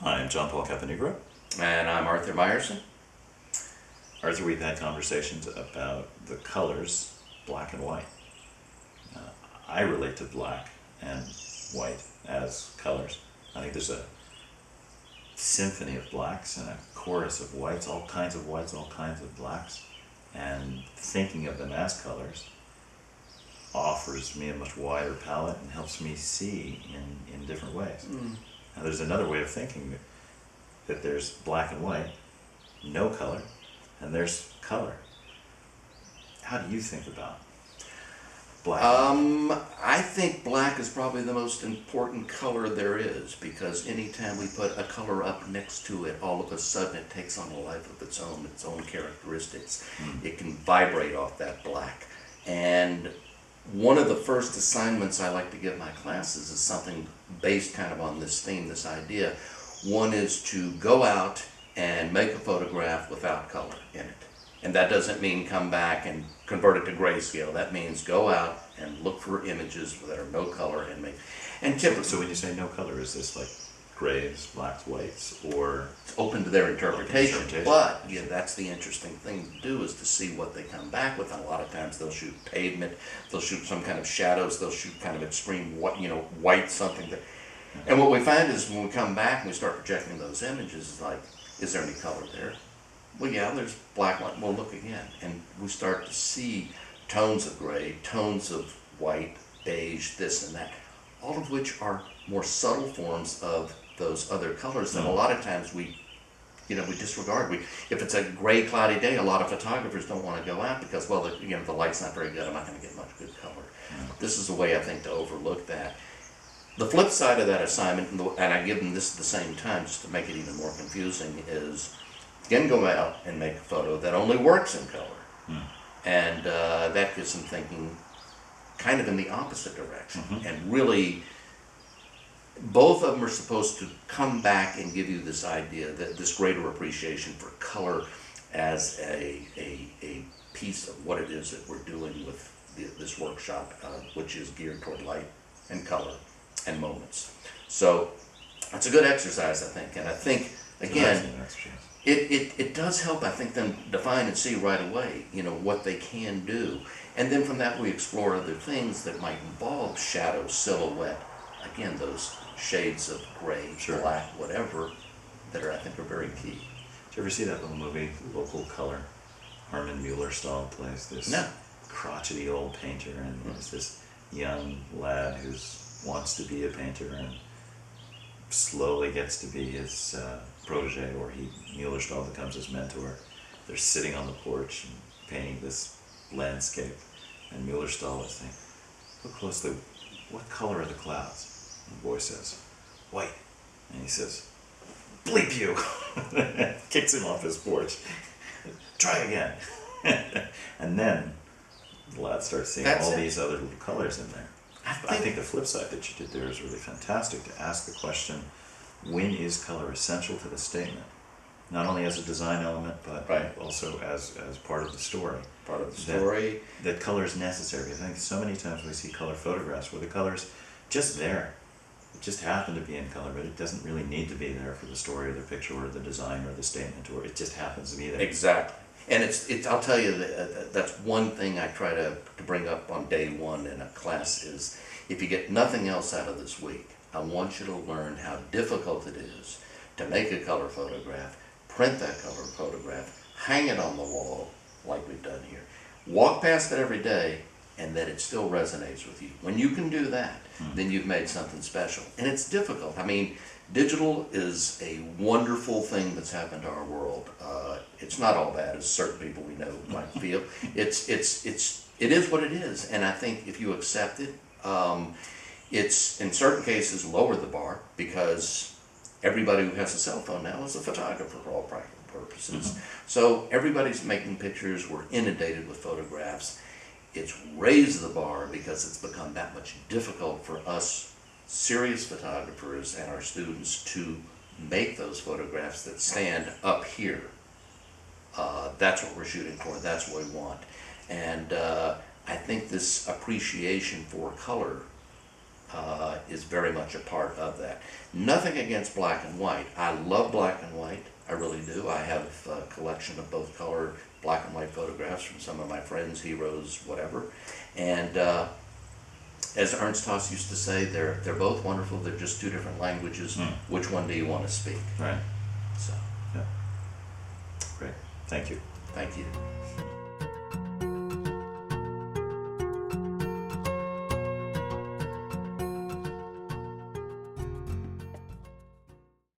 I'm John Paul Caponegro. And I'm Arthur Meyerson. Arthur, we've had conversations about the colors, black and white. Uh, I relate to black and white as colors. I think there's a symphony of blacks and a chorus of whites, all kinds of whites, all kinds of blacks. And thinking of them as colors offers me a much wider palette and helps me see in different ways. Now, there's another way of thinking that there's black and white, no color, and there's color. How do you think about black? I think black is probably the most important color there is, because anytime we put a color up next to it, all of a sudden it takes on a life of its own characteristics. It can vibrate off that black. And one of the first assignments I like to give my classes is something based kind of on this theme, this idea. One is to go out and make a photograph without color in it. And that doesn't mean come back and convert it to grayscale. That means go out and look for images that are no color and make. And typically, So when you say no color, is this like grays, blacks, whites, or it's open to their interpretation. Interpretation. But yeah, that's the interesting thing to do, is to see what they come back with. And a lot of times they'll shoot pavement, they'll shoot some kind of shadows, they'll shoot kind of extreme white something. And what we find is when we come back and we start projecting those images, is like, is there any color there? Well, yeah, there's black, white. Well, look again, and we start to see tones of gray, tones of white, beige, this and that, all of which are more subtle forms of those other colors that a lot of times we disregard. If it's a gray, cloudy day, a lot of photographers don't want to go out because, well, the light's not very good. I'm not going to get much good color. This is a way, I think, to overlook that. The flip side of that assignment, and I give them this at the same time just to make it even more confusing, is again go out and make a photo that only works in color. And that gets them thinking kind of in the opposite direction. And really, both of them are supposed to come back and give you this idea, that this greater appreciation for color as a piece of what it is that we're doing with this workshop, which is geared toward light and color and moments. So it's a good exercise, I think. And I think, again, it does help, I think, them define and see right away, what they can do. And then from that we explore other things that might involve shadow, silhouette, again, those shades of gray, black, whatever, that I think are very key. Did you ever see that little movie, Local Color? Armin Mueller-Stahl plays this crotchety old painter, and there's this young lad who wants to be a painter and slowly gets to be his protege, or Mueller-Stahl becomes his mentor. They're sitting on the porch and painting this landscape, and Mueller-Stahl is saying, look closely, what color are the clouds? And the boy says, white. And he says, bleep you! Kicks him off his porch. Try again. And then the lad starts seeing these other little colors in there. I think the flip side that you did there is really fantastic, to ask the question, when is color essential to the statement? Not only as a design element, but also as part of the story. Part of the story. That color is necessary. I think so many times we see color photographs where the color's just there. It just happened to be in color, but it doesn't really need to be there for the story or the picture or the design or the statement, or it just happens to be there. Exactly. And I'll tell you, that's one thing I try to bring up on day one in a class is, if you get nothing else out of this week, I want you to learn how difficult it is to make a color photograph, print that color photograph, hang it on the wall like we've done here, walk past it every day, and that it still resonates with you. When you can do that, then you've made something special. And it's difficult. I mean, digital is a wonderful thing that's happened to our world. It's not all bad, as certain people we know might feel. It is what it is, and I think if you accept it, it's in certain cases lower the bar, because everybody who has a cell phone now is a photographer for all practical purposes. So everybody's making pictures. We're inundated with photographs. It's raised the bar because it's become that much difficult for us serious photographers and our students to make those photographs that stand up here. That's what we're shooting for. That's what we want. And I think this appreciation for color is very much a part of that. Nothing against black and white. I love black and white. I really do. I have a collection of both color black and white photographs from some of my friends, heroes, whatever. And as Ernst Haas used to say, they're both wonderful. They're just two different languages. Which one do you want to speak? Right. So, Yeah. Great. Thank you. thank you.